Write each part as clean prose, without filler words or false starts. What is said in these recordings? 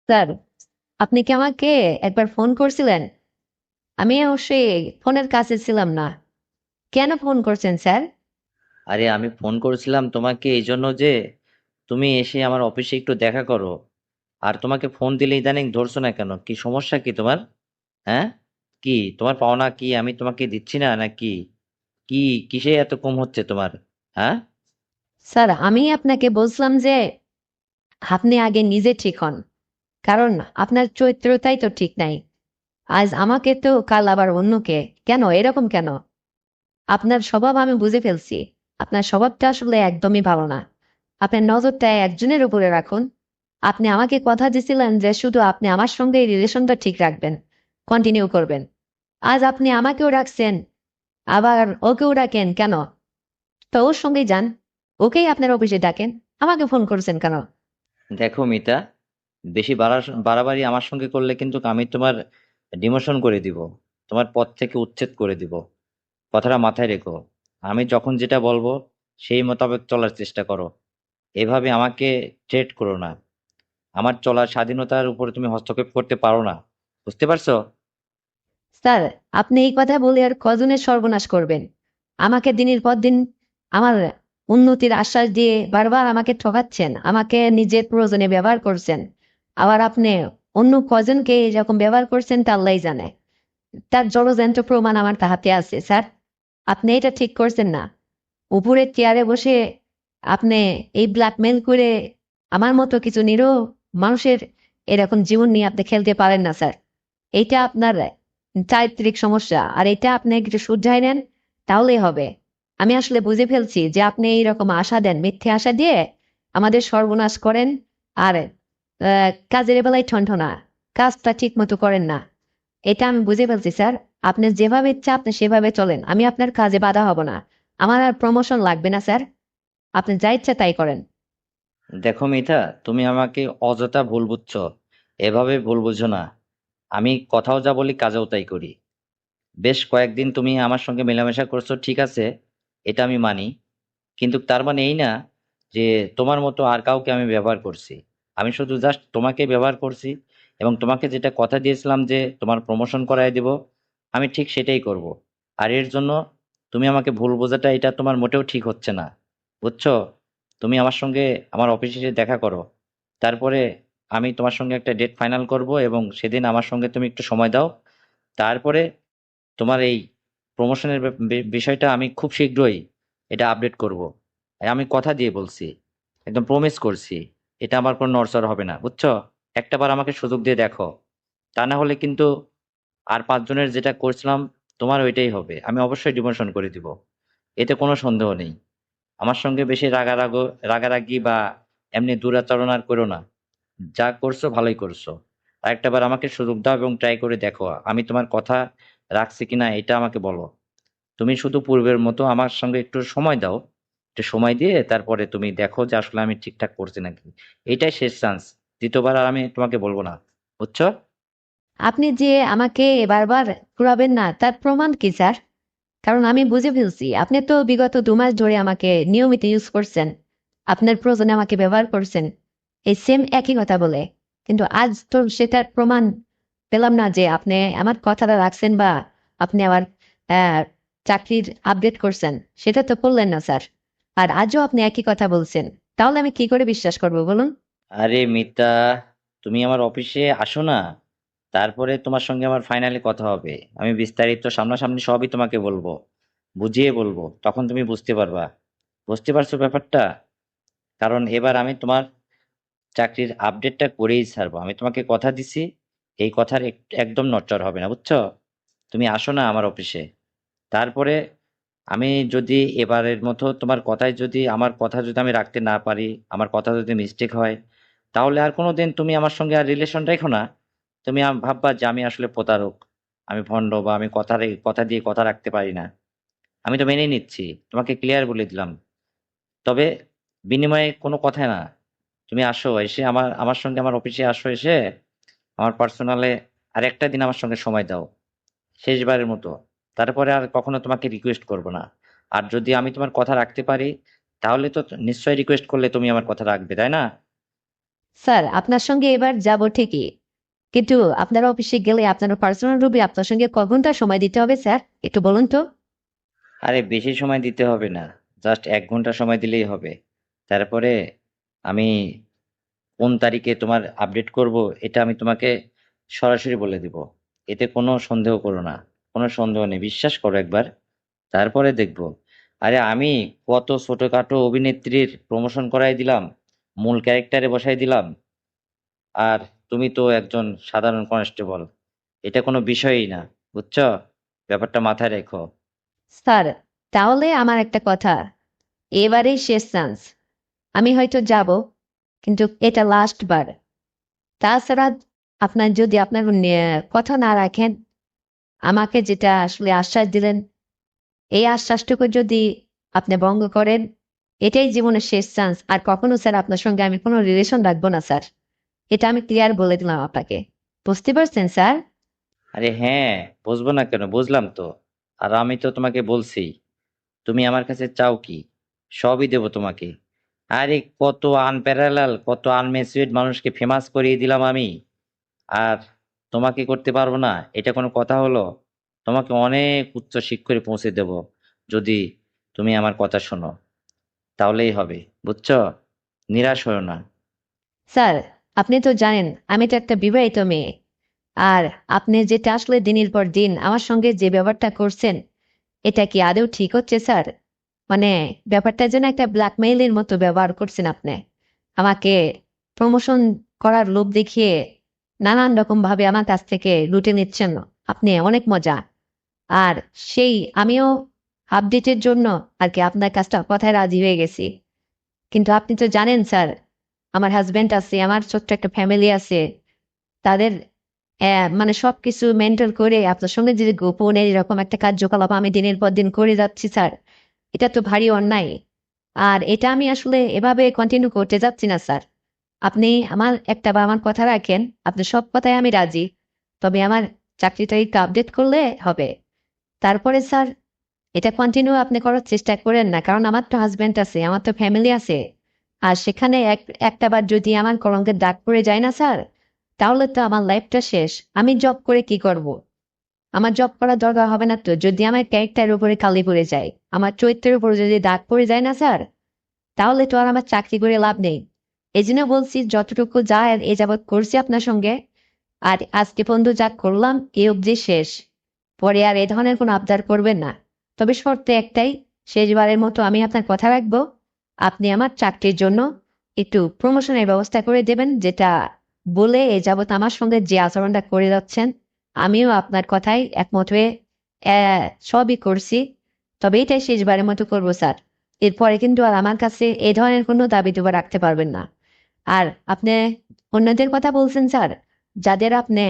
Sir, আপনি কি আমাকে একবার ফোন করছিলেন? আমি অবশ্যই ফোনের কাছে ছিলাম না। কেন ফোন করছেন স্যার? আরে আমি ফোন করেছিলাম তোমাকে এই জন্য যে তুমি এসে আমার অফিসে একটু দেখা করো। আর তোমাকে ফোন দিলে ইদানিং ধরছো না কেন? কি সমস্যা কি তোমার? হ্যাঁ, কি তোমার পাওনা কি আমি তোমাকে দিচ্ছি না নাকি? কি কিসে এত কম হচ্ছে তোমার? হ্যাঁ, স্যার, আমি আপনাকে বলছিলাম যে আপনি আগে নিজে ঠিক হন। কারণ আপনার চরিত্রটাই তো ঠিক নাই। আজ আমাকে তো কাল আবার অন্যকে। কেন এরকম কেন? আপনার স্বভাব আমি বুঝে ফেলছি। আপনার স্বভাবটা আসলে একদমই ভালো না। আপনার নজরটা একজনের উপরে রাখুন। আপনি আমাকে কথা দিয়েছিলেন যে শুধু আপনি আমার সঙ্গে এই রিলেশনটা ঠিক রাখবেন, কন্টিনিউ করবেন। আজ আপনি আমাকেও রাখছেন, আবার ওকেও ডাকেন কেন? তো ওর সঙ্গেই যান, ওকেই আপনার অফিসে ডাকেন। আমাকে ফোন করছেন কেন? দেখো মিতা, বেশি বাড়াবাড়ি আমার সঙ্গে করলে কিন্তু আমি তোমার ডিমোশন করে দিব, তোমার পদ থেকে উচ্ছেদ করে দিব। কথাটা মাথায় রেখো। আমি যখন যেটা বলবো সেই মোতাবেক চলার চেষ্টা করো। এভাবে আমাকে ট্রেট করো না। আমার চলার স্বাধীনতার উপরে তুমি হস্তক্ষেপ করতে পারো না। বুঝতে পারছো? স্যার, আপনি এই কথা বলে আর কজনের সর্বনাশ করবেন? আমাকে দিনের পর দিন আমার উন্নতির আশ্বাস দিয়ে বারবার আমাকে ঠকাচ্ছেন, আমাকে নিজের প্রয়োজনে ব্যবহার করছেন। আবার আপনি অন্য কজনকে এরকম ব্যবহার করছেন তা আল্লাহই জানে। তার জলজ্যান্ত প্রমাণ আমার হাতে আছে স্যার। আপনি এটা ঠিক করছেন না। উপরের চেয়ারে বসে আপনি এই ব্ল্যাকমেল করে আমার মতো কিছু নিরীহ মানুষের এরকম জীবন নিয়ে আপনি খেলতে পারেন না স্যার। এইটা আপনার চারিত্রিক সমস্যা, আর এটা আপনি একটু শুধরাই নেন, তাহলেই হবে। আমি আসলে বুঝে ফেলছি যে আপনি এইরকম আশা দেন, মিথ্যে আশা দিয়ে আমাদের সর্বনাশ করেন। আর কাজের বেলায় ঠনঠনা, কাজটা ঠিক মতো করেন না। এটা আমি বুঝে ফেলছি স্যার। আপনি যেভাবে ইচ্ছা আপনি সেভাবে চলেন, আমি আপনার কাজে বাধা হব না। আমার আর প্রমোশন লাগবে না স্যার। আপনি যা ইচ্ছা তাই করেন। দেখো মিতা, তুমি আমাকে অযথা ভুল বুঝছো। এভাবে ভুল বুঝো না। আমি কথাও যা বলি কাজেও তাই করি। বেশ কয়েকদিন তুমি আমার সঙ্গে মেলামেশা করছো, ঠিক আছে, এটা আমি মানি। কিন্তু তার মানে এই না যে তোমার মতো আর কাউকে আমি ব্যবহার করছি। আমি শুধু জাস্ট তোমাকে ব্যবহার করছি, এবং তোমাকে যেটা কথা দিয়েছিলাম যে তোমার প্রমোশন করায় দেব, আমি ঠিক সেটাই করব। আর এর জন্য তুমি আমাকে ভুল বোঝাটা, এটা তোমার মোটেও ঠিক হচ্ছে না। বুঝছো? তুমি আমার সঙ্গে আমার অফিসে এসে দেখা করো। তারপরে আমি তোমার সঙ্গে একটা ডেট ফাইনাল করব, এবং সেদিন আমার সঙ্গে তুমি একটু সময় দাও। তারপরে তোমার এই প্রমোশনের বিষয়টা আমি খুব শীঘ্রই এটা আপডেট করব। আমি কথা দিয়ে বলছি, একদম প্রমিস করছি। এটা আমার কোনো নড়চড় হবে না, বুঝছো? একটাবার আমাকে সুযোগ দিয়ে দেখো। তা না হলে কিন্তু আর পাঁচজনের যেটা করছিলাম তোমার ওইটাই হবে। আমি অবশ্যই ডিমোশন করে দিব, এতে কোনো সন্দেহ নেই। আমার সঙ্গে বেশি রাগারাগি বা এমনি দুরাচরণ আর করো না। যা করছো ভালোই করছো। আর একটাবার আমাকে সুযোগ দাও এবং ট্রাই করে দেখো আমি তোমার কথা রাখছি কিনা, এটা আমাকে বলো। তুমি শুধু পূর্বের মতো আমার সঙ্গে একটু সময় দাও। একটু সময় দিয়ে তারপরে তুমি দেখো যে আসলে আমি ঠিকঠাক করছি নাকি। এইটাই শেষ চান্স। দ্বিতীয়বার আর আমি তোমাকে বলবো না। বুঝছো? আপনি যে আমাকে বারবার ঘুরাবেন না তার প্রমাণ কি স্যার? কারণ আমি বুঝে ফেলছি আপনি তো বিগত 2 মাস ধরে আমাকে নিয়মিত ইউজ করছেন। আপনার প্রয়োজনে আমাকে ব্যবহার করছেন, এই সেম একই কথা বলে। কিন্তু আজ তো সেটার প্রমাণ পেলাম না যে আপনি আমার কথাটা রাখছেন বা আপনি আমার আহ, চাকরির আপডেট করছেন। সেটা তো করলেন না স্যার। আর আজও আপনি একই কথা বলছেন। তাহলে আমি কি করে বিশ্বাস করবো বলুন? আরে মিতা, তুমি আমার অফিসে আসো না, তারপরে তোমার সঙ্গে আমার ফাইনালি কথা হবে। আমি বিস্তারিত সামনাসামনি সবই তোমাকে বলবো, বুঝিয়ে বলবো, তখন তুমি বুঝতে পারবা। বুঝতে পারছো ব্যাপারটা? কারণ এবার আমি তোমার চাকরির আপডেটটা করেই ছাড়বো। আমি তোমাকে কথা দিছি, এই কথার একদম নড়চড় হবে না, বুঝছো? তুমি আসো না আমার অফিসে। তারপরে আমি যদি এবারের মতো তোমার কথায় যদি আমার কথা যদি আমি রাখতে না পারি, আমার কথা যদি মিস্টেক হয়, তাহলে আর কোনোদিন তুমি আমার সঙ্গে আর রিলেশন রেখো না। তুমি ভাববা যে আমি আসলে প্রতারক, আমি ভণ্ড, বা আমি কথা দিয়ে কথা রাখতে পারি না। আমি তো মেনে নিচ্ছি, তোমাকে ক্লিয়ার বলে দিলাম। তবে বিনিময়ে কোনো কথা না। তুমি আসো, এসে আমার আমার সঙ্গে আমার অফিসে আসো, এসে আমার পার্সোনালে আর একটা দিন আমার সঙ্গে সময় দাও, শেষবারের মতো। তারপরে আর কখনো তোমাকে রিকোয়েস্ট করব না। আর যদি আমি তোমার কথা রাখতে পারি, তাহলে তো নিশ্চয়ই রিকোয়েস্ট করলে তুমি আমার কথা রাখবে, তাই না? স্যার আপনার সঙ্গে এবার যাব ঠিকই, কিন্তু আপনার অফিসে গেলে আপনার পার্সোনাল রুমে আপনার সঙ্গে ক ঘন্টা সময় দিতে হবে স্যার, একটু বলুন তো। আরে বেশি সময় দিতে হবে না, জাস্ট 1 ঘন্টা সময় দিলেই হবে। তারপরে আমি কোন তারিখে তোমার আপডেট করব এটা আমি তোমাকে সরাসরি বলে দিব। এতে কোনো সন্দেহ করো না, কোনো সন্দেহ নেই, বিশ্বাস করো একবার, তারপরে দেখবো। আরে আমি কত ছোটখাটো অভিনেত্রীর প্রমোশন করাই দিলাম, মূল ক্যারেক্টারে বসাই দিলাম, আর তুমি তো একজন সাধারণ কনস্টেবল, এটা কোনো বিষয়ই না, বুঝছো? ব্যাপারটা মাথায় রেখো। স্যার তাহলে আমার একটা কথা, এবারেই শেষ চান্স। আমি হয়তো যাব, কিন্তু এটা লাস্ট বার। তাছাড়া আপনার যদি আপনার কথা না রাখেন, আমাকে যেটা আসলে আশ্বাস দিলেন, এই আশ্বাসটুকু যদি আপনি ভঙ্গ করেন, এটাই জীবনের শেষ চান্স। আর কখনো স্যার আপনার সঙ্গে আমি কোনো রিলেশন রাখবো না স্যার, এটা আমি ক্লিয়ার বলে দিলাম আপনাকে। বুঝতে পারছেন স্যার? আরে হ্যাঁ, বুঝবো না কেন, বুঝলাম তো। আর আমি তো তোমাকে বলছি, তুমি আমার কাছে চাও কি, সবই দেবো তোমাকে। আরে কত আনপ্যারালাল, কত আনমেচুইড মানুষকে ফেমাস করিয়ে দিলাম আমি, আর তোমাকে করতে পারবো না, এটা কোনো কথা হলো? তোমাকে অনেক উচ্চ শিখরে পৌঁছে দেব, যদি তুমি আমার কথা শোনো, তাহলেই হবে, বুঝছো? নিরাশ হও না। স্যার আপনি তো জানেন আমি তো একটা বিবাহিত মেয়ে। আর আপনি যেটা আসলে দিনের পর দিন আমার সঙ্গে যে ব্যবহারটা করছেন, এটা কি আদৌ ঠিক হচ্ছে স্যার? মানে ব্যাপারটা যেন একটা ব্ল্যাকমেইলের মতো ব্যবহার করছেন আপনি। আমাকে প্রমোশন করার লোভ দেখিয়ে নানান রকম ভাবে আমার কাছ থেকে লুটে নিচ্ছেন। আপনি অনেক মজা। আর সেই আমিও আপডেটের জন্য আর কি আপনার কাজটা কথায় রাজি হয়ে গেছি। কিন্তু আপনি তো জানেন স্যার, আমার হাজবেন্ড আছে, আমার ছোট্ট একটা ফ্যামিলি আছে। তাদের মানে সবকিছু মেনটেন করে আপনার সঙ্গে যে গোপনে এরকম একটা কার্যকলাপ আমি দিনের পর দিন করে যাচ্ছি স্যার, এটা তো ভারী অন্যায়। আর এটা আমি আসলে এভাবে কন্টিনিউ করতে যাচ্ছি না স্যার। আপনি আমার একটা বা আমার কথা রাখেন, আপনার সব কথায় আমি রাজি, তবে আমার চাকরিটা একটু আপডেট করলে হবে। তারপরে স্যার এটা কন্টিনিউ আপনি করার চেষ্টা করেন না, কারণ আমার তো হাজবেন্ড আছে, আমার তো ফ্যামিলি আছে। আর সেখানে একটা বার যদি আমার কলঙ্কের দাগ পড়ে যায় না স্যার, তাহলে তো আমার লাইফটা শেষ। আমি জব করে কি করব? আমার জব করার দরকার হবে না তো, যদি আমার ক্যারেক্টারের উপরে কালি পড়ে যায়, আমার চরিত্রের উপরে যদি দাগ পড়ে যায় না স্যার, তাহলে তো আর আমার চাকরি করে লাভ নেই। এই জন্য বলছি, যতটুকু যা এ যাবৎ করছি আপনার সঙ্গে, আর আজকে পর্যন্ত যা করলাম এ অবধি শেষ। পরে আর এ ধরনের কোনো আবদার করবেন না। তবে শর্তে একটাই, শেষবারের মতো আমি আপনার কথা রাখবো, আপনি আমার চাকরির জন্য একটু প্রমোশনের ব্যবস্থা করে দেবেন, যেটা বলে এ যাবৎ আমার সঙ্গে যে আচরণটা করে যাচ্ছেন, আমিও আপনার কথাই একমত হয়ে সবই করছি। তবে এটাই শেষবারের মতো করবো স্যার। এরপরে কিন্তু আর আমার কাছে এ ধরনের কোনো দাবি দেওয়া রাখতে পারবেন না। আর আপনি অন্যদের কথা বলছেন স্যার, যাদের আপনি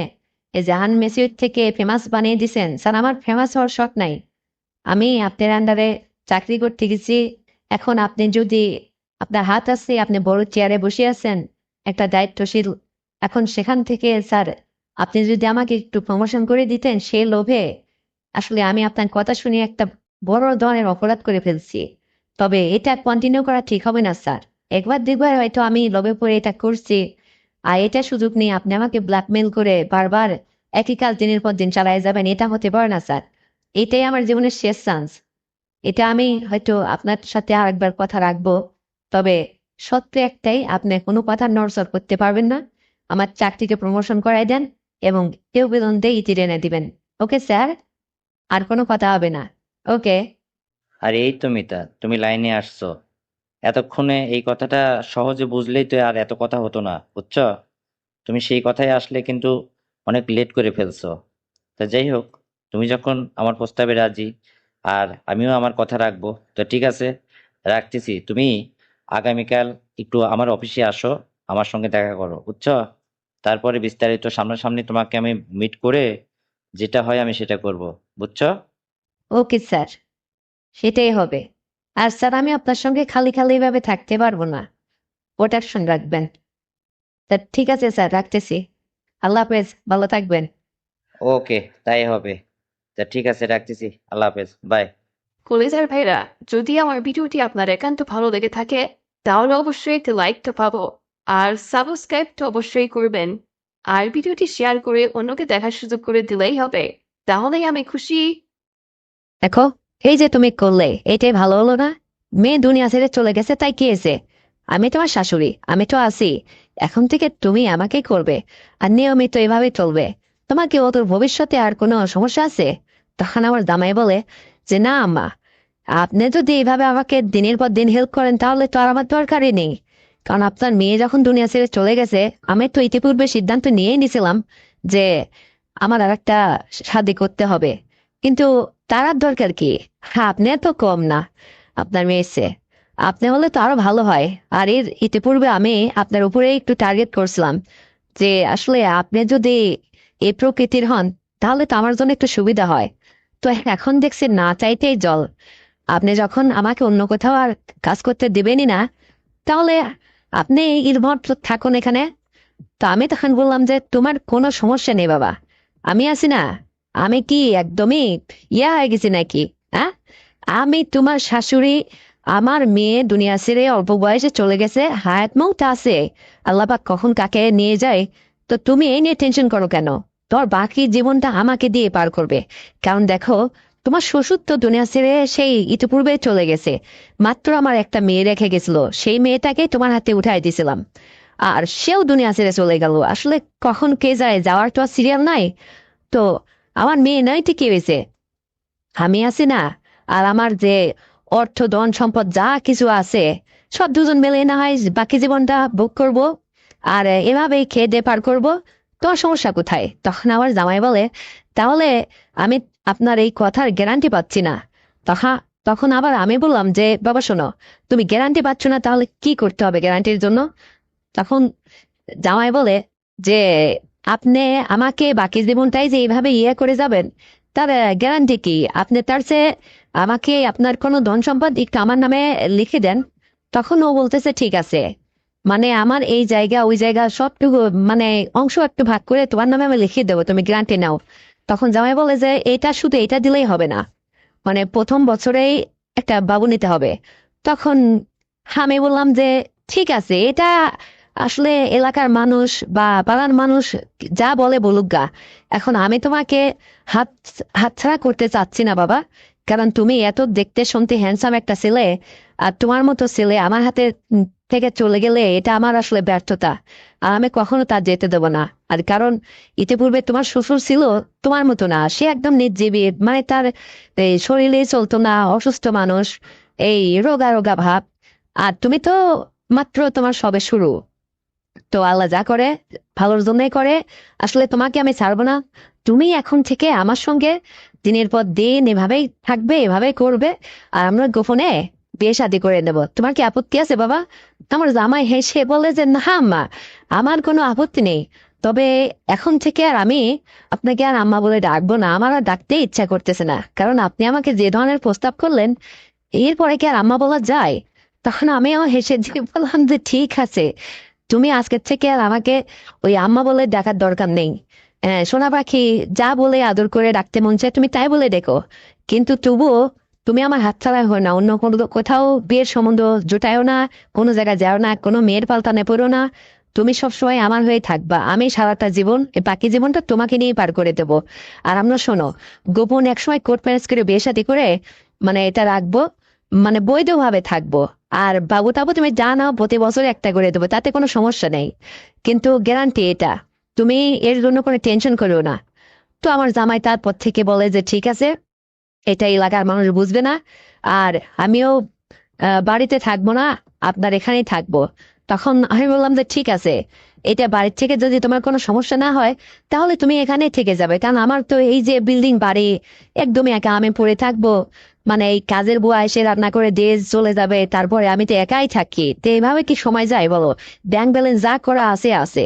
এই জাহান মেসিউর থেকে ফেমাস বানিয়ে দিছেন স্যার, আমার ফেমাস হওয়ার শখ নাই। আমি আপনার আন্ডারে চাকরি করতে গেছি। এখন আপনি যদি, আপনার হাত আছে, আপনি বড় চেয়ারে বসে আছেন, একটা দায়িত্বশীল। এখন সেখান থেকে স্যার আপনি যদি আমাকে একটু প্রমোশন করে দিতেন, সেই লোভে আসলে আমি আপনার কথা শুনে একটা বড় ধরনের অপরাধ করে ফেলছি। তবে এটা কন্টিনিউ করা ঠিক হবে না স্যার। একবার দুইবার হয়তো আমি লোভে পড়ে এটা করছি, আর এটা সুযোগ নিয়ে আপনি আমাকে ব্ল্যাকমেল করে বারবার একই কাজ দিনের পর দিন চালায় যাবেন, এটা হতে পারে না স্যার। এটাই আমার জীবনের শেষ চান্স। এটা আমি হয়তো আপনার সাথে আরেকবার কথা রাখবো, তবে সত্য একটাই, আপনি কোনো কথা নড়চড় করতে পারবেন না। আমার চাকরিকে প্রমোশন করাই দেন এবং কেউ বেতন দিয়ে ইতি টেনে দিবেন। Okay sir? আর কোনো কথা হবে না। ওকে। আর এই তো মিতা, তুমি লাইনে আসছো। এতক্ষণে এই কথাটা সহজে বুঝলেই তো আর এত কথা হতো না, বুঝছো? তুমি সেই কথায় আসলে কিন্তু অনেক লেট করে ফেলছো। তা যাই হোক, তুমি যখন আমার প্রস্তাবে রাজি, আর আমিও আমার কথা রাখবো, তো ঠিক আছে, রাখতেছি। তুমি আগামীকাল একটু আমার অফিসে আসো, আমার সঙ্গে দেখা করো, বুঝছো? তারপরে বিস্তারিত সামনাসামনি তোমাকে আমি মিট করে যেটা হয় আমি সেটা করব, বুঝছো? ওকে স্যার, সেটাই হবে। আর স্যার আমি আপনার সঙ্গে খালি খালি এভাবে থাকতে পারবো না, প্রোটেকশন রাখবেন। তা ঠিক আছে স্যার, রাখতেছি। আল্লাহ হাফেজ, ভালো থাকবেন। ওকে, তাই হবে। তা ঠিক আছে, রাখতেছি। আল্লাহ হাফেজ, বাই। কলিজার ভাইরা, যদি আমার ভিডিওটি আপনার একান্ত ভালো লেগে থাকে, তাহলে অবশ্যই একটি লাইক তো পাবো। আর সাবস্ক্রাইব তো অবশ্যই করবেন। আর ভিডিওটি শেয়ার করে অন্যকে দেখার সুযোগ করে দিলেই হবে। তাহলেই আমি খুশি। দেখো, এই যে তুমি করলে এটাই ভালো হলো না? মেয়ে দুনিয়া ছেড়ে চলে গেছে, তাই কি হয়েছে? আমি তোমার শাশুড়ি, আমি তো আছি। এখন থেকে তুমি আমাকেই করবে, আর নিয়মিত এভাবেই চলবে। তোমার কি ওদের ভবিষ্যতে আর কোনো সমস্যা আছে? তখন আমার জামাই বলে যে না আম্মা, আপনি যদি এইভাবে আমাকে দিনের পর দিন হেল্প করেন তাহলে তো আর আমার দরকারই নেই। কারণ আপনার মেয়ে যখন দুনিয়া ছেড়ে চলে গেছে, আমি তো ইতিপূর্বে সিদ্ধান্ত নিয়েই নিছিলাম যে আমার আর একটা শাদী করতে হবে। কিন্তু তার আর দরকার কি? হ্যাঁ, আপনি তো কম না আপনার মেয়ের চেয়ে। আপনি হলে তো আরো ভালো হয়। আর এর ইতিপূর্বে আমি আপনার উপরে একটু টার্গেট করছিলাম যে আসলে আপনি যদি এই প্রকৃতির হন তাহলে তো আমার জন্য একটু সুবিধা হয়। তো এখন দেখছি না চাইতেই জল। আপনি যখন আমাকে অন্য কোথাও আর কাজ করতে দিবেনই না, তাহলে আপনি নির্ভর থাকুন এখানে। তো আমি তখন বললাম যে তোমার কোনো সমস্যা নেই বাবা, আমি আছি না। আমি কি একদমই হয়ে গেছি নাকি? হ্যাঁ, আমি তোমার শাশুড়ি। আমার মেয়ে দুনিয়া ছেড়ে অল্প বয়সে চলে গেছে, হায়াত মৌত আছে, আল্লাহ পাক কখন কাকে নিয়ে যায়। তো তুমি এই নিয়ে টেনশন করো কেন? তোর বাকি জীবনটা আমাকে দিয়ে পার করবে। কারণ দেখো, তোমার শ্বশুর তো দুনিয়া ছেড়ে সেই ইতিপূর্বে চলে গেছে। মাত্র আমার একটা মেয়ে রেখে গেছিল, সেই মেয়েটাকে তোমার হাতে উঠাই দিয়েছিলাম। আর সেও দুনিয়া ছেড়ে চলে গেল। আসলে কখন কে যায়, যাওয়ার তো আর সিরিয়াল নাই। তো আমার মেয়ে নাই তো কি হয়েছে? আমি আছি না। আর আমার যে অর্থ ধন সম্পদ যা কিছু আছে, সব দুজন মিলে না হয় বাকি জীবনটা ভোগ করব। আর এভাবেই খেয়ে দিয়ে পার করবো। তোমার সমস্যা কোথায়? তখন আমার জামাই বলে তাহলে আমি আপনার এই কথার গ্যারান্টি পাচ্ছি না। তখন তখন আবার আমি বললাম যে বাবা শোনো, তুমি গ্যারান্টি পাচ্ছ না, তাহলে কি করতে হবে গ্যারান্টির জন্য? তখন জামাই বলে যে আপনি আমাকে বাকি জীবনটাই যে এইভাবে করে যাবেন, তার গ্যারান্টি কি? আপনি তার চেয়ে আমাকে আপনার কোনো ধন সম্পদ একটু আমার নামে লিখে দেন। তখন ও বলতেছে ঠিক আছে, মানে আমার এই জায়গা ওই জায়গা সবটুকু, মানে অংশ একটু ভাগ করে তোমার নামে আমি লিখে দেবো, তুমি গ্যারান্টি নাও। তখন জামাই বলে যে এটা শুধু এটা দিলেই হবে না, মানে প্রথম বছরেই একটা বাবু নিতে হবে। তখন আমি বললাম যে ঠিক আছে, এটা আসলে এলাকার মানুষ বা পাড়ার মানুষ যা বলে বলুক গা। এখন আমি তোমাকে হাত হাতছাড়া করতে চাচ্ছি না বাবা। কারণ তুমি এত দেখতে শুনতে হ্যান্ডসাম একটা ছেলে, আর তোমার মতো ছেলে আমার হাতে থেকে চলে গেলে এটা আমার আসলে ব্যর্থতা। আর আমি কখনো তা যেতে দেবো না। আর কারণ ইতিপূর্বে তোমার শ্বশুর ছিল তোমার মতো না, সে একদম নির্জীবী, মানে তার এই শরীরে চলতো না, অসুস্থ মানুষ, এই রোগা রোগা ভাব। আর তুমি তো মাত্র তোমার সবে শুরু। তো আল্লাহ যা করে ভালোর জন্যই করে। আসলে তোমাকে আমি ছাড়বো না। তুমি এখন থেকে আমার সঙ্গে দিনের পর দিন এভাবেই থাকবে, এভাবেই করবে। আর আমরা গোপনে বিয়ে শাদী করে নেব। তোমার কি আপত্তি আছে বাবা? আমার জামাই হেসে বলে যে না আম্মা, আমার কোনো আপত্তি নেই। তবে এখন থেকে আর আমি আপনাকে আর আম্মা বলে ডাকবো না, আমার আর ডাকতে ইচ্ছা করতেছে না। কারণ আপনি আমাকে যে ধরনের প্রস্তাব করলেন, এরপরে কি আর আম্মা বলা যায়? তখন আমিও হেসে দিয়ে বললাম যে ঠিক আছে, তুমি আজকের থেকে আর আমাকে ওই আম্মা বলে ডাকার দরকার নেই। সোনা পাখি, যা বলে আদর করে ডাকতে মন চায় তুমি তাই বলে ডেকো। কিন্তু তবুও তুমি আমার হাতছাড়া হো না, অন্য কোনো কোথাও বিয়ের সম্বন্ধ জোটায়ও না, কোনো জায়গায় যাও না, কোনো মেয়ের পাল্টানে পড়ো না। তুমি সবসময় আমার হয়ে থাকবা। আমি সারাটা জীবন, এই বাকি জীবনটা তোমাকে নিয়ে পার করে দেবো। আর আমরা শোনো, গোপন একসময় কোর্ট ম্যারেজ করে বিয়ে শাদী করে মানে এটা রাখবো, মানে বৈধভাবে থাকবো। আর বাবু তাবু তুমি যা নাও প্রতি বছর একটা করে দেবো, তাতে কোনো সমস্যা নেই। কিন্তু গ্যারান্টি এটা, তুমি এর জন্য কোনো টেনশন করো না। তো আমার জামাই তারপর থেকে বলে যে ঠিক আছে, এটা এলাকার মানুষ বুঝবে না। আর আমিও বাড়িতে থাকবো না, আপনার এখানেই থাকবো। তখন আমি বললাম যে ঠিক আছে, এটা বাড়ির থেকে যদি তোমার কোনো সমস্যা না হয় তাহলে তুমি এখানেই থেকে যাবে। কারণ আমার তো এই যে বিল্ডিং বাড়ি, একদমই একা আমি পড়ে থাকবো। মানে এই কাজের বুয়া এসে রান্না করে দিয়ে চলে যাবে, তারপরে আমি তো একাই থাকি, তো এইভাবে কি সময় যায় বলো? ব্যাংক ব্যালেন্স যা করা আছে আছে,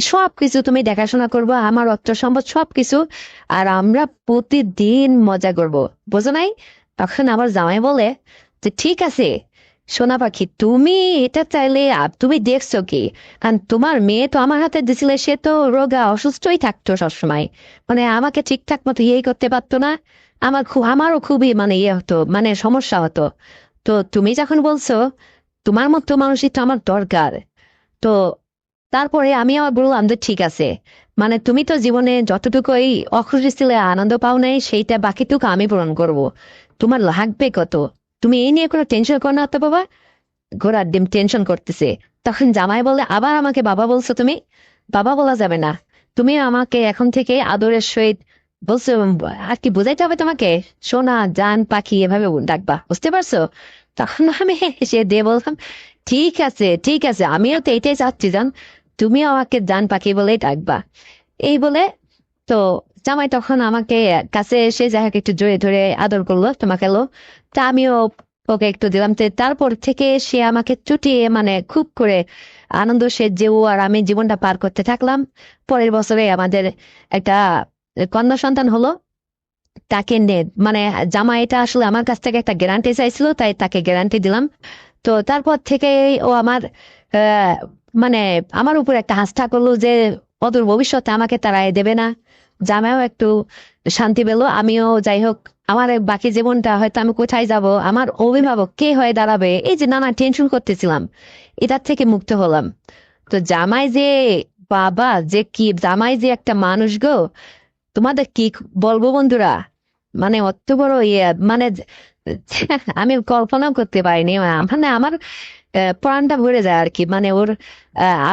সব কিছু তুমি দেখাশোনা করবো, আমার অর্থ সম্পদ সবকিছু। আর আমরা প্রতিদিন মজা করবো, বোঝো নাই? তখন আমার জামাই বলে যে ঠিক আছে সোনা পাখি, তুমি এটা চাইলে তুমি দেখছো কি? কারণ তোমার মেয়ে তো আমার হাতে দিছিলে, সে তো রোগা অসুস্থই থাকতো সবসময়, মানে আমাকে ঠিকঠাক মতো ইয়ে করতে পারতো না। আমারও খুবই মানে ইয়ে হতো, মানে সমস্যা হতো। তো তুমি যখন বলছো তোমার মতো মানুষই তো আমার দরকার, তো তারপরে আমি আবার বললাম যে ঠিক আছে, মানে তুমি তো জীবনে যতটুকুই অখুশি ছিলে আনন্দ পাও নাই, সেইটা বাকিটুকু আমি পূরণ করব। তোমার লাগবে কত, তুমি এই নিয়ে কোনো টেনশন করো না তো বাবা। ঘোড়ার ডিম টেনশন করতেছে। তখন জামাই বলে, আবার আমাকে বাবা বলছো তুমি? বাবা বলা যাবে না, তুমি আমাকে এখন থেকে আদরের সহিত বলছো, আর কি বোঝাইতে হবে তোমাকে? সোনা জান পাখি এভাবে ডাকবা, বুঝতে পারছো? তখন আমি হেসে দিয়ে বললাম, ঠিক আছে ঠিক আছে, আমিও তো এটাই চাচ্ছি জান, তুমি আমাকে জান পাখি বলেই ডাকবা। এই বলে তো জামাই তখন আমাকে কাছে এসে যাই হোক একটু জড়িয়ে ধরে আদর করলো, তোমাকে এলো। তা আমিও ওকে একটু দিলাম। তো তারপর থেকে সে আমাকে চুটিয়ে মানে খুব করে আনন্দ সে যে ও আর আমি জীবনটা পার করতে থাকলাম। পরের বছরে আমাদের একটা কন্যা সন্তান হলো। তাকে মানে জামাই এটা আসলে আমার কাছ থেকে একটা গ্যারান্টি চাইছিল, তাই তাকে গ্যারান্টি দিলাম। তো তারপর থেকে ও আমার আহ, মানে আমার উপর একটা আস্থা করলো যে অদূর ভবিষ্যতে আমাকে তাড়াই দেবে না। জামাইও একটু শান্তি পেলো, আমিও যাই হোক আমার এই বাকি জীবনটা হয়তো আমি কোথায় যাব, আমার অভিভাবক কে হয়ে দাঁড়াবে, এই যে নানা টেনশন করতেছিলাম, এটার থেকে মুক্ত হলাম। তো জামাই যে, বাবা যে কি জামাই যে একটা মানুষ গো, তোমাদের কি বলবো বন্ধুরা, মানে অত বড় ইয়ে মানে আমি কল্পনাও করতে পারিনি। মানে আমার প্রাণটা ভরে যায় আর কি, মানে ওর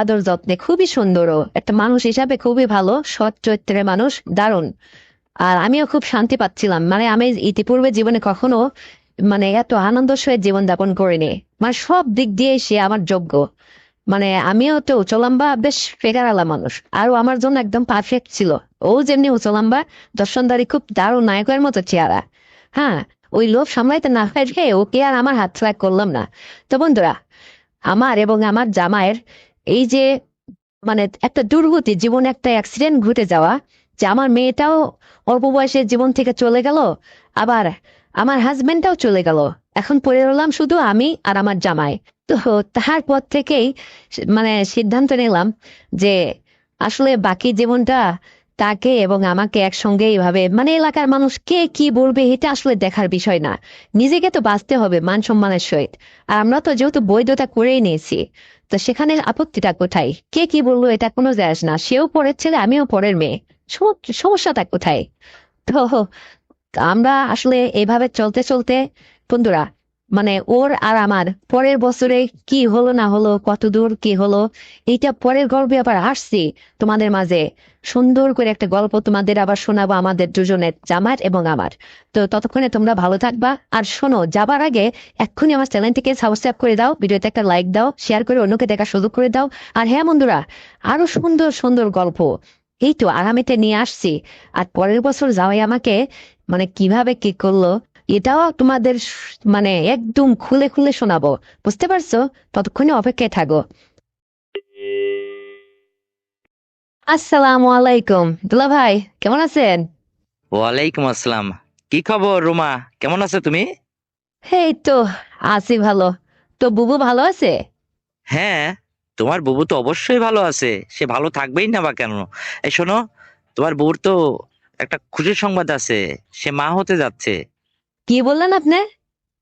আদর যত্নে খুবই সুন্দর, ও একটা মানুষ হিসাবে খুবই ভালো, সৎ চরিত্রের মানুষ, দারুণ। আর আমিও খুব শান্তি পাচ্ছিলাম, মানে আমি ইতিপূর্বে জীবনে কখনো মানে এত আনন্দ সহিত জীবন যাপন করিনি। মানে সব দিক দিয়ে সে আমার যোগ্য। মানে আমিও তো উঁচলম্বা বেশ ফেকারালা মানুষ, আর ও আমার জন্য একদম পারফেক্ট ছিল। ও যেমনি উঁচলম্বা, দর্শনদারি খুব দারুণ নায়কের মতো চেহারা। হ্যাঁ, ওই লোভ সামলাইতে না পারে ওকে আর আমার হাত ছাড়া করলাম না। তো বন্ধুরা, আমার এবং আমার জামাইয়ের এই যে মানে একটা দুর্গতি, জীবনে একটা অ্যাক্সিডেন্ট ঘটে যাওয়া, যে আমার মেয়েটাও অল্প বয়সে জীবন থেকে চলে গেল, আবার আমার হাজবেন্ডটাও চলে গেল, এখন পড়ে রইলাম শুধু আমি আর আমার জামাই। তো তারপর থেকেই মানে সিদ্ধান্ত নিলাম যে আসলে বাকি জীবনটা তাকে এবং আমাকে একসঙ্গে এইভাবে, মানে এলাকার মানুষ কে কি বলবে এটা আসলে দেখার বিষয় না, নিজেকে তো বাঁচতে হবে মান সম্মানের সহিত। আর আমরা তো যেহেতু বৈধতা করেই নিয়েছি, তো সেখানে আপত্তিটা কোথায়, কে কি বললো এটা কোনো যায় আসে না, সেও পরের ছেলে আমিও পরের মেয়ে, সমস্যাটা কোথায়? তো আমরা আসলে এভাবে চলতে চলতে বন্ধুরা, মানে ওর আর আমার পরের বছরে কি হলো না হলো, কত দূর কি হলো, এইটা পরের গল্পে আবার আসছি তোমাদের মাঝে। সুন্দর করে একটা গল্প তোমাদের আবার শোনাবো, আমাদের দুজনের, জামার এবং আমার। তো ততক্ষণে তোমরা ভালো থাকবা। আর শোনো, যাবার আগে এক্ষুনি আমার চ্যানেলটিকে সাবস্ক্রাইব করে দাও, ভিডিওতে একটা লাইক দাও, শেয়ার করে অন্যকে দেখার সুযোগ করে দাও। আর হ্যাঁ বন্ধুরা, আরো সুন্দর সুন্দর গল্প এই তো আগামীতে নিয়ে আসছি। আর পরের বছর যাওয়াই আমাকে মানে কিভাবে কি করলো এটাও তোমাদের মানে একদম খুলে খুলে শোনাবো, বুঝতে পারছো? ততক্ষণে অপেক্ষায় থাকো। আসসালামু আলাইকুম দুলা ভাই, কেমন আছেন? ওয়ালাইকুম আসসালাম। কি খবর রুমা, কেমন আছো তুমি? এই তো আছি ভালো। তো বুবু ভালো আছে? হ্যাঁ, তোমার বুবু তো অবশ্যই ভালো আছে, সে ভালো থাকবেই না বা কেন? এই শোনো, তোমার বউর তো একটা খুশির সংবাদ আছে, সে মা হতে যাচ্ছে। কি বললেন আপনি?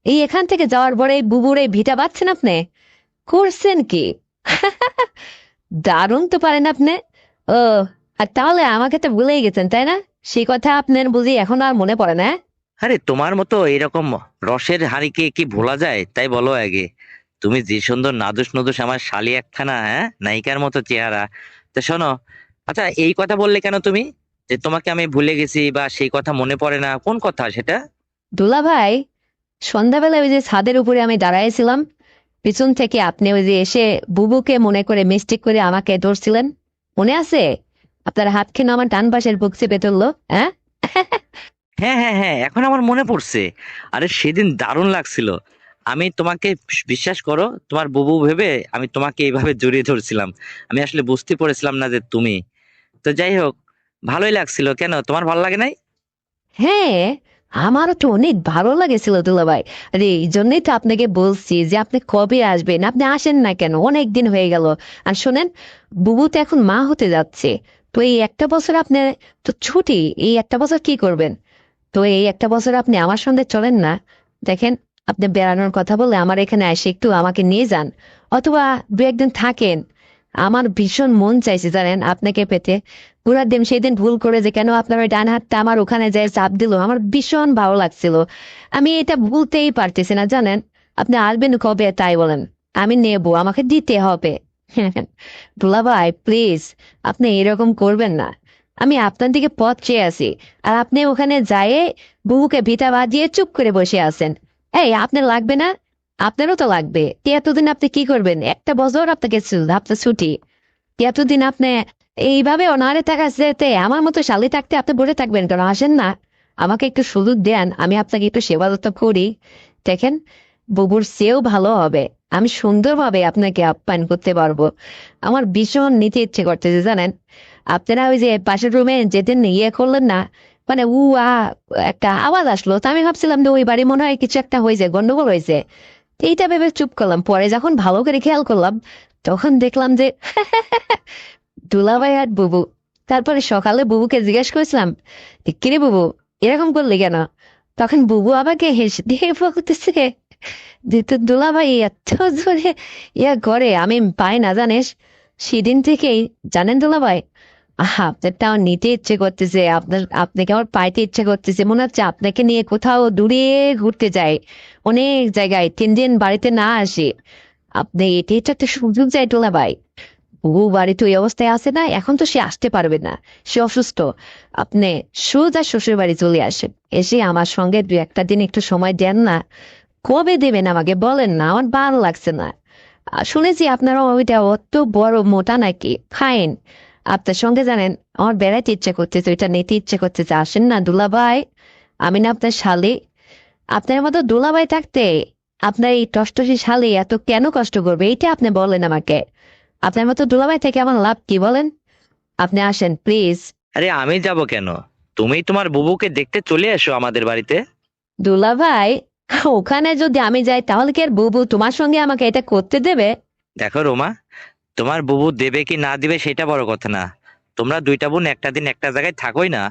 এই এখান থেকে যাওয়ার পরে এই বুবুর এই ভিটা পাচ্ছেন আপনি? করছেন কি? দারুণ তো পারেন আপনি। ও, আর তাহলে আমাকে তো ভুলেই গেছেন তাই না? সেই কথা আপনার বুঝি এখন আর মনে পড়ে না? আরে তোমার মতো এরকম রসের হাঁড়িকে কি ভোলা যায়, তাই বলো আগে। তুমি যে সুন্দর নাদুস নুদুস আমার শালি একখানা, হ্যাঁ, নায়িকার মতো চেহারা। তো শোনো, আচ্ছা এই কথা বললে কেন তুমি, যে তোমাকে আমি ভুলে গেছি বা সেই কথা মনে পড়ে না, কোন কথা সেটা? দুলা ভাই, সন্ধ্যাবেলায় ওই যে ছাদের উপরে আমি দাঁড়াইছিলাম, পিছন থেকে আপনি ওই যে এসে বুবুকে মনে করে মিস্টেক করে আমাকে ধরছিলেন, মনে আছে? আপনার হাত খেয়ে আমার ডান পাশের বুক চেপে ধরলো, হ্যাঁ? হ্যাঁ হ্যাঁ হ্যাঁ, এখন আমার মনে পড়ছে। আরে সেদিন দারুণ লাগছিল। আমি তোমাকে, বিশ্বাস করো, তোমার বুবু ভেবে আমি তোমাকে এইভাবে জড়িয়ে ধরছিলাম। আমি আসলে বুঝতে পেরেছিলাম না যে তুমি। তো যাই হোক, ভালোই লাগছিল। কেন, তোমার ভালো লাগে নাই? হ্যাঁ, আমারও তো অনেক ভালো লাগেছিল দুলা ভাই। আরে এই জন্যই তো আপনাকে বলছি যে আপনি কবে আসবেন, আপনি আসেন না কেন, অনেক দিন হয়ে গেল। আর শোনেন, বুবু তো এখন মা হতে যাচ্ছে। তো এই একটা বছর আপনি তো ছুটি, এই একটা বছর কি করবেন? তো এই একটা বছর আপনি আমার সঙ্গে চলেন না, দেখেন, আপনি বেড়ানোর কথা বলে আমার এখানে এসে একটু আমাকে নিয়ে যান, অথবা দু একদিন থাকেন। আমার ভীষণ মন চাইছে জানেন আপনাকে পেতে। পুরা দিন সেদিন ভুল করে যে কেন আপনার ওই ডান হাতটা আমার ওখানে যায় চাপ দিল, আমার ভীষণ ভালো লাগছিল। আমি এটা ভুলতেই পারতেছি না জানেন। আপনি আসবেন কবে তাই বলেন, আমি নেব, আমাকে দিতে হবে। দুলাভাই প্লিজ, আপনি এরকম করবেন না। আমি আপনার দিকে পথ চেয়ে আছি, আর আপনি ওখানে যায় বুকে ভিটা বাঁধিয়ে চুপ করে বসে আছেন। এই আপনার লাগবে না? আপনারও তো লাগবে। এতদিন আপনি কি করবেন? একটা বছর আপনাকে আপনার ছুটি। এতদিন আপনি এইভাবে অনারে থাকা যেতে আমার মতো শালি থাকতে আপনি বসে থাকবেন কেন? আসেন না, আমাকে একটু সুযোগ দেন, আমি আপনাকে একটু সেবা যত্ন করি। দেখেন, বুবুর চেয়েও ভালো হবে, আমি সুন্দরভাবে আপনাকে আপ্যায়ন করতে পারবো। আমার ভীষণ নিতে ইচ্ছে করতেছে জানেন। আপনারা ওই যে পাশের রুমে যেদিন ইয়ে করলেন না, মানে একটা আওয়াজ আসলো, তো আমি ভাবছিলাম যে ওই বাড়ি মনে হয় কিছু একটা হয়েছে, গন্ডগোল হয়েছে। এইটা ভেবে চুপ করলাম। পরে যখন ভালো করে খেয়াল করলাম, তখন দেখলাম যে দুলাভাই আর বুবু। তারপরে সকালে বুবুকে জিজ্ঞেস করেছিলাম, কিরে বুবু, এরকম করলি কেন? তখন বুবু আমাকে হেসে দিয়ে বলতেছে যে তোর দুলাভাই এত জোরে করে আমি পাই না জানিস। সেদিন থেকেই জানেন দুলাভাই, আপনারটা আমার নিতে ইচ্ছে করতেছে, আপনাকে আমার পাইতে ইচ্ছে করতেছে। মনে হচ্ছে আপনাকে নিয়ে কোথাও দূরে ঘুরতে যাই, অনেক জায়গায় 3 দিন বাড়িতে না আসি। আপনি এটাই তো একটা সুযোগ চাই দুলাভাই। ও বাড়িতে ওই অবস্থায় আছে না, এখন তো সে আসতে পারবে না, সে অসুস্থ। আপনি সোজা শ্বশুর বাড়ি চলে আসেন, এসে আমার সঙ্গে 2-1 দিন একটু সময় দেন না। কবে দেবেন আমাকে বলেন না, আমার ভালো লাগছে না। শুনেছি আপনারা ওইটা অত বড় মোটা নাকি, ফাইন। আপনার সঙ্গে জানেন আমার বেড়াইতে ইচ্ছে করতেছে, ওইটা নিতে ইচ্ছে করতেছে। আসেন না দুলাভাই, আমি না আপনার শালি। আপনার মতো দুলাভাই থাকতে আপনার এই টসটসি শালি এত কেন কষ্ট করবে, এইটা আপনি বলেন আমাকে। আপনার মতো দুলাভাই থেকে আমার লাভ কি বলেন? আপনি আসেন প্লিজ। আরে আমি যাব কেন? তুমি তোমার বুবুকে দেখতে চলে এসো আমাদের বাড়িতে। দুলাভাই, ওখানে যদি আমি যাই তাহলে কি আর বুবু তোমার সঙ্গে আমাকে এটা করতে দেবে? দেখো রোমা, তোমার বুবু দেবে কি না দিবে সেটা বড় কথা না। তোমরা দুইটা বোন একটা দিন একটা জায়গায় থাকোই না,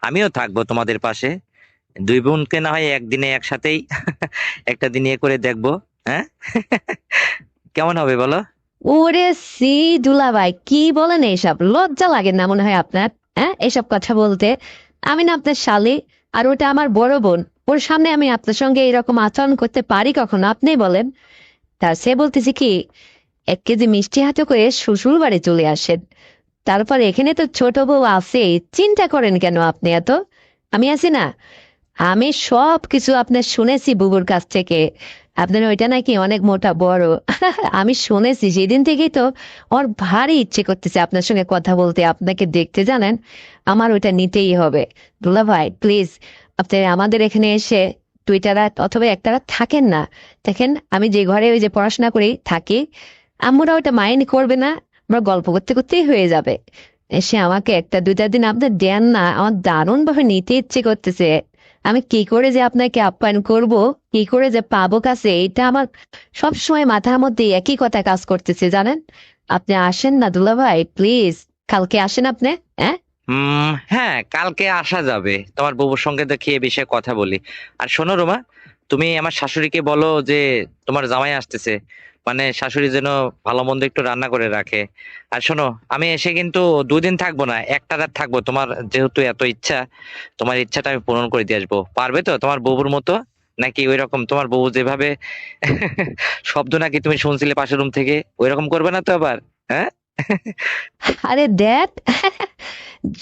আমিও থাকবো তোমাদের পাশে। দুই বোনকে না হয় একদিনে একসাথেই একটা দিন ইয়ে করে দেখবো। হ্যাঁ, কেমন হবে বলো? ওরে সি, দুলাভাই কি বলেন এইসব? লজ্জা লাগে না মনে হয় আপনার? হ্যাঁ, এসব কথা বলতে। আমি না আপনার শালি, আর ওটা আমার বড় বোন। ওর সামনে আমি আপনার সঙ্গে এরকম আচরণ করতে পারি কখনো? আপনি বলেন। তার সে বলতেছি কি, 1 কেজি মিষ্টি হাতে করে শ্বশুর বাড়ি চলে আসেন। তারপর এখানে তো ছোট বউ আছে, চিন্তা করেন কেন আপনি এত? আমি আছি না, আমি সব কিছু আপনার শুনেছি বুবুর কাছ থেকে। আপনার ওইটা নাকি অনেক মোটা বড়। আমি শুনেছি, সেদিন থেকেই তো আমার ভারী ইচ্ছে করতেছে আপনার সঙ্গে কথা বলতে, আপনাকে দেখতে জানেন। আমার ওইটা নিতেই হবে। দুলা ভাই প্লিজ, আপনি আমাদের এখানে এসে 2টা রাত অথবা 1টা রাত থাকেন না। দেখেন, আমি যে ঘরে ওই যে পড়াশোনা করি থাকি, আম্মুরা ওইটা মাইন্ড করবে না, আমরা গল্প করতে করতেই হয়ে যাবে। এসে আমাকে 1-2টা দিন আপনার দেন না, আমার দারুণ ভাবে নিতে ইচ্ছে করতেছে। আমি কি করে যে আপনাকে আপ্যায়ন করব, কি করে যে পাবো কাছে, এটা আমার সব সময় মাথার মধ্যে একই কথা কাজ করতেছে জানেন। আপনি আসেন না দুলাভাই প্লিজ, কালকে আসেন আপনি। হ্যাঁ, হ্যাঁ, কালকে আসা যাবে, তোমার বুবুর সঙ্গে দেখি এ বিষয়ে কথা বলি। আর শোনো রোমা, তুমি আমার শাশুড়িকে বলো যে তোমার জামাই আসতেছে, মানে শাশুড়ি যেন ভালো মন্দ একটু রান্না করে রাখে। আর শোনো, আমি এসে কিন্তু 2 দিন থাকবো না, 1টা রাত থাকবো। তোমার যেহেতু এত ইচ্ছা, তোমার ইচ্ছাটা আমি পূরণ করে দিয়ে আসবো। পারবে তো তোমার বুবুর মতো? নাকি ওই রকম তোমার বুবু যেভাবে শব্দ নাকি তুমি শুনছিলে পাশের রুম থেকে, ওই রকম করবে না তো আবার? হ্যাঁ। আরে দেখ,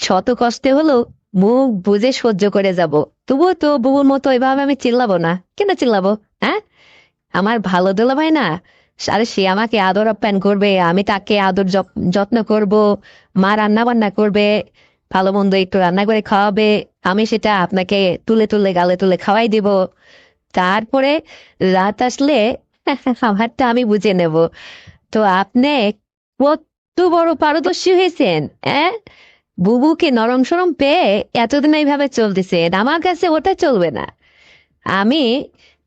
শত কষ্টে হলেও মুখ বুঝে সহ্য করে যাব। তবুও তো বুবুর মতো এভাবে আমি চিল্লাবো না, কেন চিল্লাবো? হ্যাঁ, আমার ভালো দুলাভাই না, আরে সে আমাকে আদর আপ্যায়ন করবে, আমি তাকে আদর যত্ন করব। মা রান্না বান্না করবে, ভালো মন্দ একটু রান্না করে খাওয়াবে, আমি সেটা আপনাকে তুলে তুলে গালে তুলে খাওয়াই দিব। তারপরে রাত আসলে আমারটা আমি বুঝে নেব। তো আপনি কত বড় পারদর্শী হয়েছেন, হ্যাঁ? বুবুকে নরম সরম পেয়ে এতদিন এইভাবে চলতেছেন, আমার কাছে ওটা চলবে না। আমি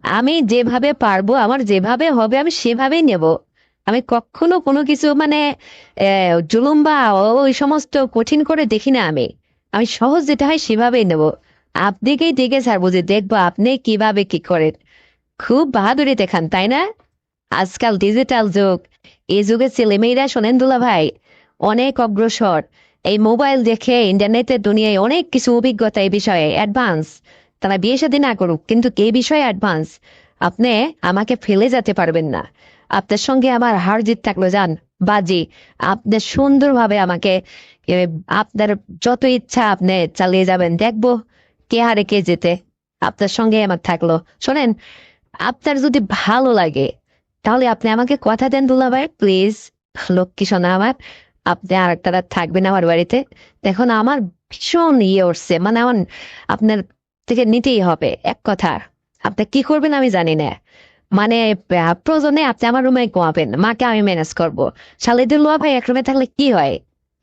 আমি যেভাবে পারবো, আমার যেভাবে হবে আমি সেভাবেই নেব। আমি কখনো কোনো কিছু মানে জুলুম বা ওই সমস্ত কঠিন করে দেখি না। আমি আমি সহজ যেটা হয় সেভাবেই নেব। আপনাকেই দেখে ছাড়বো, যে দেখবো আপনি কিভাবে কি করেন। খুব বাহাদুরি দেখান তাই না? আজকাল ডিজিটাল যুগ, এই যুগের ছেলেমেয়েরা শোনেন দুলা ভাই অনেক অগ্রসর। এই মোবাইল দেখে ইন্টারনেটের দুনিয়ায় অনেক কিছু অভিজ্ঞতা এই বিষয়ে অ্যাডভান্স। তারা বিয়ে শাদী না করুক, কিন্তু এই বিষয়ে অ্যাডভান্স। আপনি আমাকে ফেলে যেতে পারবেন না। আপনার সঙ্গে আমার হার জিত থাকলো যান বাজি। আপনি সুন্দরভাবে আমাকে এ, আপনার যত ইচ্ছা আপনি চালিয়ে যাবেন, দেখবো কে হারে কে যেতে। আপনার সঙ্গে আমার থাকলো। শোনেন, আপনার যদি ভালো লাগে তাহলে আপনি আমাকে কথা দেন দুলাভাই, প্লিজ। লক্ষ্মী সোনা আমার, আপনি আর একটা রাত থাকবেন আমার বাড়িতে। দেখুন আমার ভীষণ ইয়ে উঠছে, মানে আমার আপনার থেকে নিতেই হবে এক কথা। আপনি কি করবেন আমি জানি না, মানে প্রয়োজনে আপনি আমার রুমে ঘুমাবেন, মাকে আমি ম্যানেজ করবো। শালিদের লোয়া ভাই এক রুমে থাকলে কি হয়,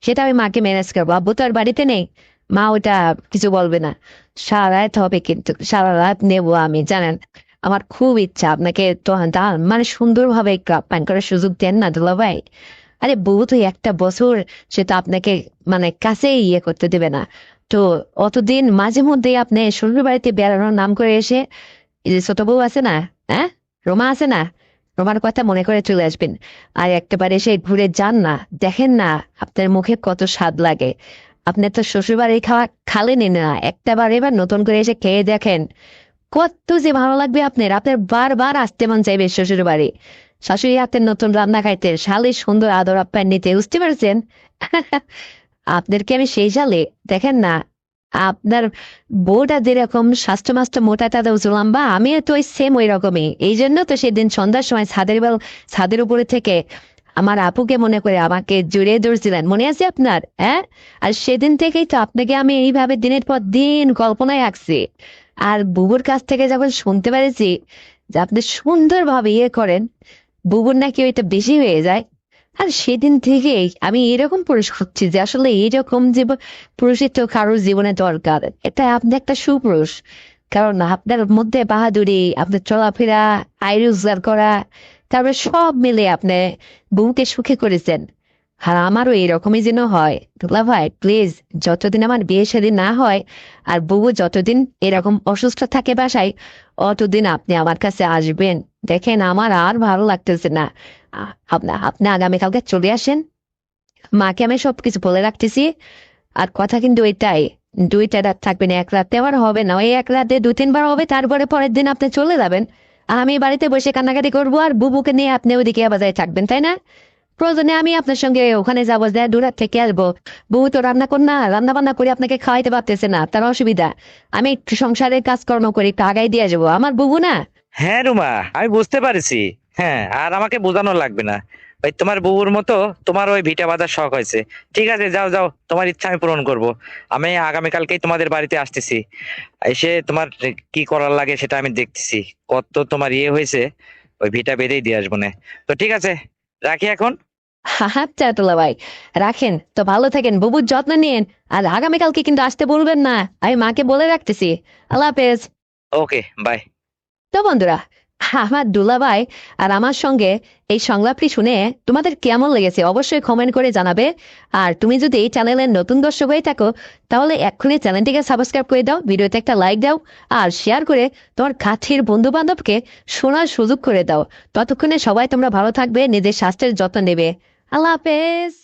সেটা আমি মাকে ম্যানেজ করবো। আব্বু তো আর বাড়িতে নেই, মা ওটা কিছু বলবে না। সারা রাত হবে, কিন্তু সারা রাত নেবো আমি, জানেন। আমার খুব ইচ্ছা আপনাকে তো মানে সুন্দরভাবে একটু আপ্যায়ন করার সুযোগ দেন না দুলা ভাই। আরে বউ তো একটা বছর, সে তো আপনাকে মানে কাছেই ইয়ে করতে দেবে না। তো অতদিন মাঝে মধ্যে আপনি শ্বশুর বাড়িতে বেড়ানোর নাম করে এসে, এই যে ছোট বউ আছে না, হ্যাঁ, রোমা আছে না, রোমার কথা মনে করে চলে আসবেন। আর একেবারে এসে ঘুরে যান না, দেখেন না আপনার মুখে কত স্বাদ লাগে। আপনি তো শ্বশুর বাড়ি খাওয়া খালেনি না, একটা বার এবার নতুন করে এসে খেয়ে দেখেন, কত যে ভালো লাগবে আপনার। আপনার বারবার আসতে মন চাইবে শ্বশুর বাড়ি, শাশুড়ি হাতের নতুন রান্না খাইতে, শালির সুন্দর আদর আপ্যায়ন নিতে, বুঝতে পারছেন? আপনাদেরকে আমি সেই সালে দেখেন না, আপনার বউটা যেরকম স্বাস্থ্য মাস্ট মোটা তাজা উঁচু লম্বা, আমিও তো ওই সেম ওই রকমই। এই জন্য তো সেদিন সন্ধ্যার সময় ছাদের উপরে থেকে আমার আপুকে মনে করে আমাকে জড়িয়ে ধরছিলেন, মনে আছে আপনার? হ্যাঁ, আর সেদিন থেকেই তো আপনাকে আমি এইভাবে দিনের পর দিন কল্পনায় আঁকছি। আর বুবুর কাছ থেকে যখন শুনতে পেরেছি যে আপনি সুন্দরভাবে ইয়ে করেন, বুবুর নাকি ওইটা বেশি হয়ে যায়। আর সেদিন থেকেই আমি এরকম পুরুষ খুঁজছি যে আসলে এইরকম জীবন পুরুষের তো কারোর জীবনে দরকার। এটা আপনি একটা সুপুরুষ, কারণ আপনার মধ্যে বাহাদুরি, আপনার চলাফেরা, আয় রোজগার করা, তারপরে সব মিলে আপনি বউকে সুখী করেছেন। আর আমারও এরকমই যেন হয় দুলা ভাই, প্লিজ। যতদিন আমার বিয়ে শাদী না হয় আর বউ যতদিন এরকম অসুস্থ থাকে বাসায়, অতদিন আপনি আমার কাছে আসবেন। দেখেন আমার আর ভালো লাগতেছে না। আপনি আগামীকালকে চলে আসেন, মাকে আমি সবকিছু বলে রাখতেছি। আর কথা কিন্তু ওইটাই, 2টা রাত থাকবেন, এক রাতে আবার হবে না, ওই এক রাতে 2-3 বার হবে, তারপরে পরের দিন আপনি চলে যাবেন। আর আমি বাড়িতে বসে কান্নাকাটি করবো, আর বুবুকে নিয়ে আপনি ওইদিকে বাজারে থাকবেন, তাই না? প্রয়োজনে আমি আপনার সঙ্গে ওখানে যাবো, যা দূরাত থেকে আসবো। বউ তো রান্না কর না, রান্না বান্না করে আপনাকে খাওয়াইতে পারতেছে না, তার অসুবিধা। আমি একটু সংসারের কাজকর্ম করি, একটু আগাই দিয়ে যাবো, আমার বুবু না। হ্যাঁ রুমা, আমি বুঝতে পারছি। হ্যাঁ, আর আমাকে বোঝানো লাগবে না। ওই তোমার বউর মতো তোমার ওই ভিটা বাঁধার শখ হয়েছে। ঠিক আছে, যাও যাও, তোমার ইচ্ছা আমি পূরণ করব। আমি আগামীকালকেই তোমাদের বাড়িতে আসতেছি। এসে তোমার কি করার লাগে সেটা আমি দেখতেছি। কত তোমার ইয়ে হয়েছে, ওই ভিটা বেঁধেই দিয়ে আসবো না। তো ঠিক আছে, রাখি এখন। আচ্ছা তোলা ভাই, রাখেন তো, ভালো থাকেন, বুবুর যত্ন নিন। আর আগামীকালকে কিন্তু আসতে বলবেন না, আমি মাকে বলে রাখতেছি। আল্লাহ হাফেজ। ওকে, বাই। তো বন্ধুরা, আমার দুলাভাই আর আমার সঙ্গে এই সংলাপটি শুনে তোমাদের কেমন লেগেছে অবশ্যই কমেন্ট করে জানাবে। আর তুমি যদি এই চ্যানেলের নতুন দর্শক হয়ে থাকো, তাহলে এক্ষুনি চ্যানেলটিকে সাবস্ক্রাইব করে দাও, ভিডিওতে একটা লাইক দাও, আর শেয়ার করে তোমার কাছের বন্ধু বান্ধবকে শোনার সুযোগ করে দাও। ততক্ষণে সবাই তোমরা ভালো থাকবে, নিজের স্বাস্থ্যের যত্ন নেবে। আল্লাহ হাফেজ।